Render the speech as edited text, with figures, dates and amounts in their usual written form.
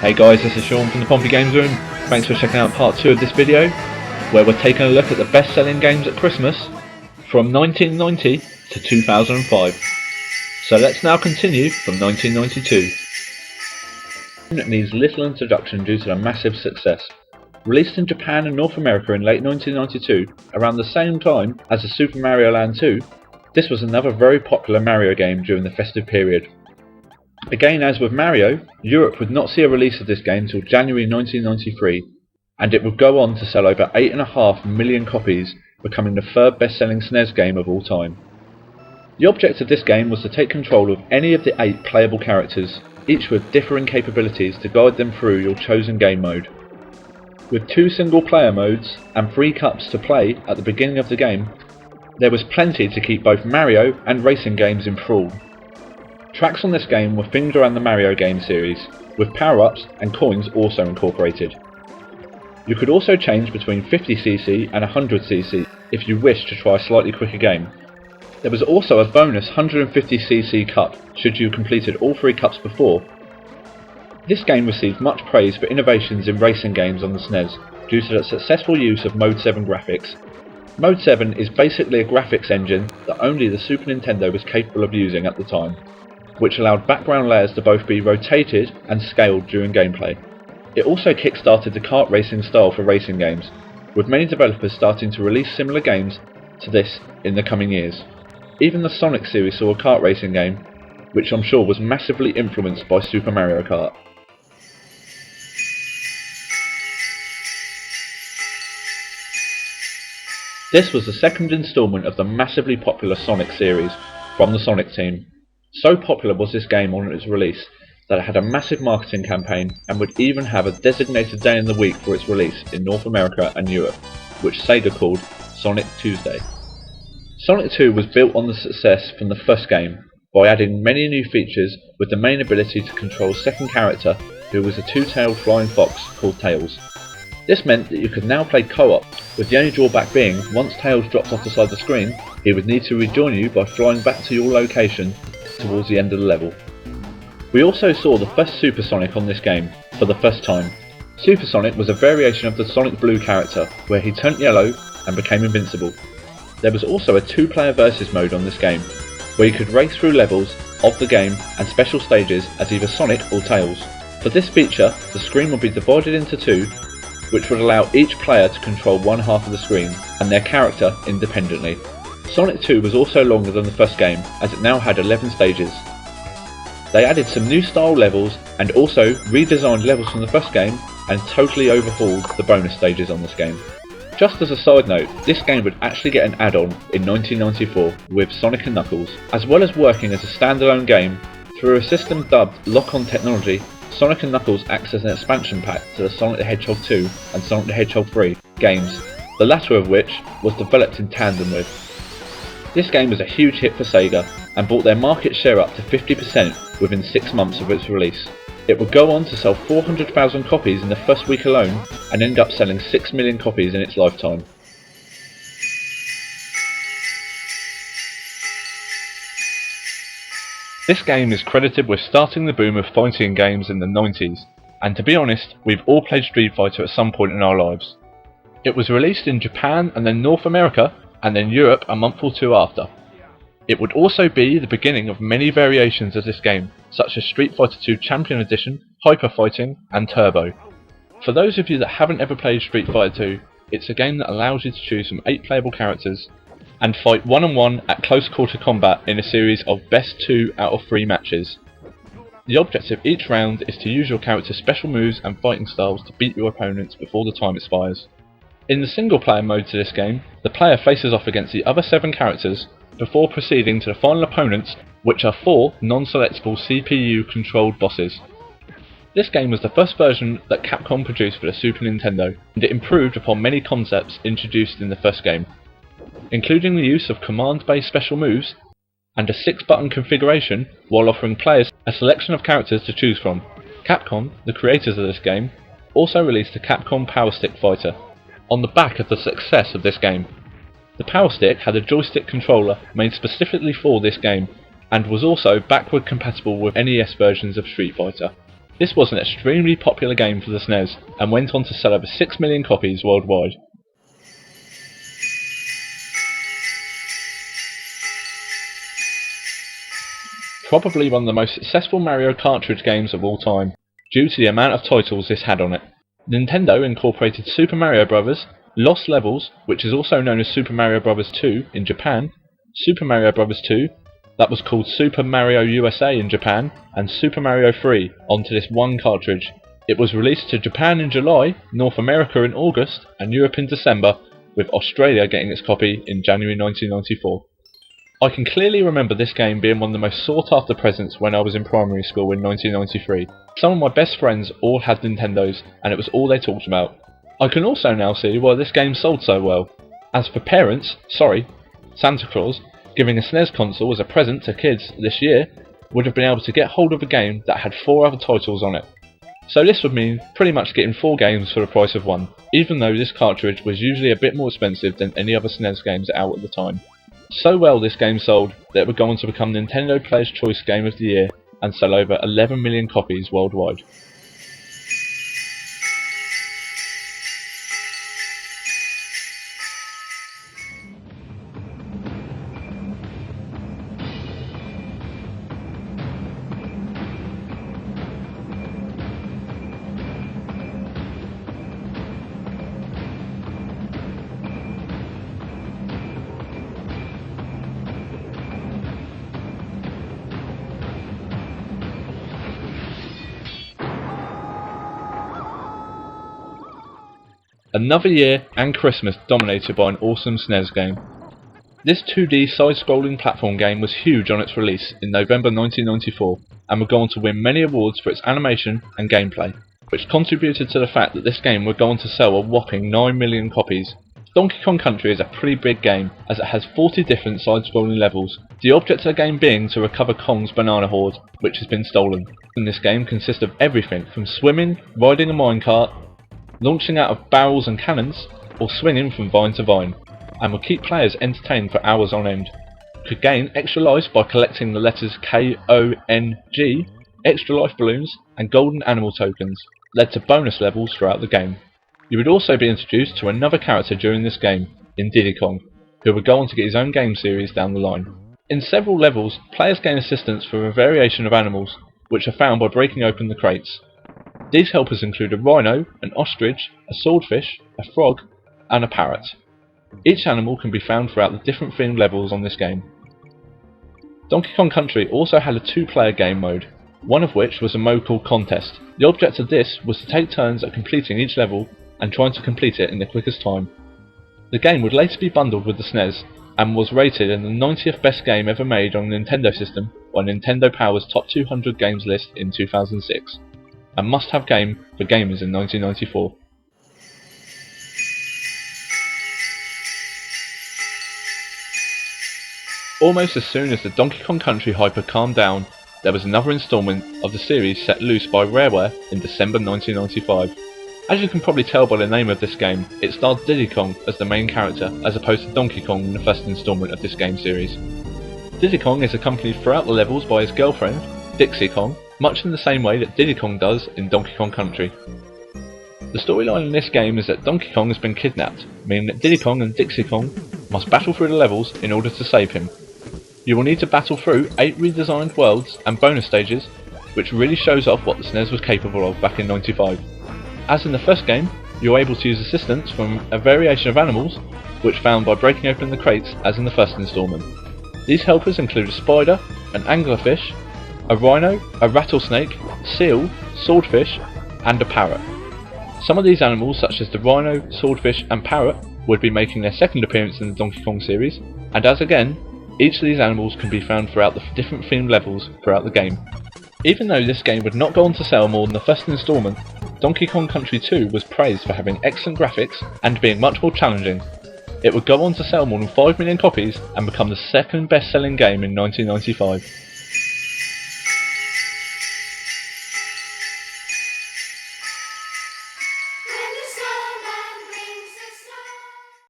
Hey guys, this is Sean from the Pompey Games Room. Thanks for checking out part 2 of this video, where we're taking a look at the best-selling games at Christmas from 1990 to 2005. So let's now continue from 1992. It needs little introduction due to the massive success. Released in Japan and North America in late 1992, around the same time as the Super Mario Land 2, this was another very popular Mario game during the festive period. Again, as with Mario, Europe would not see a release of this game until January 1993, and it would go on to sell over 8.5 million copies, becoming the third best-selling SNES game of all time. The object of this game was to take control of any of the 8 playable characters, each with differing capabilities to guide them through your chosen game mode. With 2 single-player modes and 3 cups to play at the beginning of the game, there was plenty to keep both Mario and racing games in thrall. Tracks on this game were themed around the Mario game series, with power-ups and coins also incorporated. You could also change between 50cc and 100cc if you wished to try a slightly quicker game. There was also a bonus 150cc cup should you completed all 3 cups before. This game received much praise for innovations in racing games on the SNES due to the successful use of Mode 7 graphics. Mode 7 is basically a graphics engine that only the Super Nintendo was capable of using at the time, which allowed background layers to both be rotated and scaled during gameplay. It also kick-started the kart racing style for racing games, with many developers starting to release similar games to this in the coming years. Even the Sonic series saw a kart racing game, which I'm sure was massively influenced by Super Mario Kart. This was the second instalment of the massively popular Sonic series from the Sonic team. So popular was this game on its release that it had a massive marketing campaign and would even have a designated day in the week for its release in North America and Europe, which Sega called Sonic Tuesday. Sonic 2 was built on the success from the first game by adding many new features, with the main ability to control a second character who was a 2-tailed flying fox called Tails. This meant that you could now play co-op, with the only drawback being once Tails drops off the side of the screen, he would need to rejoin you by flying back to your location towards the end of the level. We also saw the first Super Sonic on this game for the first time. Super Sonic was a variation of the Sonic Blue character, where he turned yellow and became invincible. There was also a 2-player versus mode on this game, where you could race through levels of the game and special stages as either Sonic or Tails. For this feature, the screen would be divided into 2, which would allow each player to control one half of the screen and their character independently. Sonic 2 was also longer than the first game, as it now had 11 stages. They added some new style levels and also redesigned levels from the first game and totally overhauled the bonus stages on this game. Just as a side note, this game would actually get an add-on in 1994 with Sonic & Knuckles. As well as working as a standalone game, through a system dubbed Lock-On Technology, Sonic & Knuckles acts as an expansion pack to the Sonic the Hedgehog 2 and Sonic the Hedgehog 3 games, the latter of which was developed in tandem with. This game was a huge hit for Sega and brought their market share up to 50% within 6 months of its release. It would go on to sell 400,000 copies in the first week alone and end up selling 6 million copies in its lifetime. This game is credited with starting the boom of fighting games in the 90s, and to be honest, we've all played Street Fighter at some point in our lives. It was released in Japan and then North America, and then Europe a month or 2 after. It would also be the beginning of many variations of this game, such as Street Fighter 2 Champion Edition, Hyper Fighting, and Turbo. For those of you that haven't ever played Street Fighter 2, it's a game that allows you to choose from 8 playable characters and fight one-on-one at close quarter combat in a series of best 2 out of 3 matches. The objective each round is to use your character's special moves and fighting styles to beat your opponents before the time expires. In the single player mode to this game, the player faces off against the other 7 characters before proceeding to the final opponents, which are 4 non-selectable CPU controlled bosses. This game was the first version that Capcom produced for the Super Nintendo, and it improved upon many concepts introduced in the first game, including the use of command-based special moves and a 6-button configuration, while offering players a selection of characters to choose from. Capcom, the creators of this game, also released the Capcom Power Stick Fighter on the back of the success of this game. The Power Stick had a joystick controller made specifically for this game, and was also backward compatible with NES versions of Street Fighter. This was an extremely popular game for the SNES and went on to sell over 6 million copies worldwide. Probably one of the most successful Mario cartridge games of all time, due to the amount of titles this had on it. Nintendo incorporated Super Mario Bros., Lost Levels, which is also known as Super Mario Bros. 2 in Japan, Super Mario Bros. 2, that was called Super Mario USA in Japan, and Super Mario 3 onto this one cartridge. It was released to Japan in July, North America in August, and Europe in December, with Australia getting its copy in January 1994. I can clearly remember this game being one of the most sought after presents when I was in primary school in 1993. Some of my best friends all had Nintendos, and it was all they talked about. I can also now see why this game sold so well. As for parents, Santa Claus, giving a SNES console as a present to kids this year would have been able to get hold of a game that had 4 other titles on it. So this would mean pretty much getting 4 games for the price of one, even though this cartridge was usually a bit more expensive than any other SNES games out at the time. So well this game sold that it would go on to become Nintendo Player's Choice Game of the Year and sell over 11 million copies worldwide. Another year and Christmas dominated by an awesome SNES game. This 2D side-scrolling platform game was huge on its release in November 1994 and would go on to win many awards for its animation and gameplay, which contributed to the fact that this game would go on to sell a whopping 9 million copies. Donkey Kong Country is a pretty big game as it has 40 different side-scrolling levels, the object of the game being to recover Kong's banana hoard, which has been stolen. And this game consists of everything from swimming, riding a minecart, launching out of barrels and cannons, or swinging from vine to vine, and will keep players entertained for hours on end. You could gain extra lives by collecting the letters K-O-N-G, extra life balloons, and golden animal tokens, led to bonus levels throughout the game. You would also be introduced to another character during this game, in Diddy Kong, who would go on to get his own game series down the line. In several levels, players gain assistance from a variation of animals, which are found by breaking open the crates. These helpers include a rhino, an ostrich, a swordfish, a frog, and a parrot. Each animal can be found throughout the different themed levels on this game. Donkey Kong Country also had a 2-player game mode, one of which was a mode called Contest. The object of this was to take turns at completing each level and trying to complete it in the quickest time. The game would later be bundled with the SNES and was rated in the 90th best game ever made on a Nintendo system by Nintendo Power's Top 200 Games list in 2006. A must-have game for gamers in 1994. Almost as soon as the Donkey Kong Country hype had calmed down, there was another instalment of the series set loose by Rareware in December 1995. As you can probably tell by the name of this game, it starred Diddy Kong as the main character as opposed to Donkey Kong in the first instalment of this game series. Diddy Kong is accompanied throughout the levels by his girlfriend, Dixie Kong, much in the same way that Diddy Kong does in Donkey Kong Country. The storyline in this game is that Donkey Kong has been kidnapped, meaning that Diddy Kong and Dixie Kong must battle through the levels in order to save him. You will need to battle through 8 redesigned worlds and bonus stages, which really shows off what the SNES was capable of back in '95. As in the first game, you are able to use assistance from a variation of animals, which found by breaking open the crates as in the first instalment. These helpers include a spider, an anglerfish, a rhino, a rattlesnake, seal, swordfish, and a parrot. Some of these animals, such as the rhino, swordfish, and parrot, would be making their second appearance in the Donkey Kong series, and as again, each of these animals can be found throughout the different themed levels throughout the game. Even though this game would not go on to sell more than the first instalment, Donkey Kong Country 2 was praised for having excellent graphics and being much more challenging. It would go on to sell more than 5 million copies and become the second best-selling game in 1995.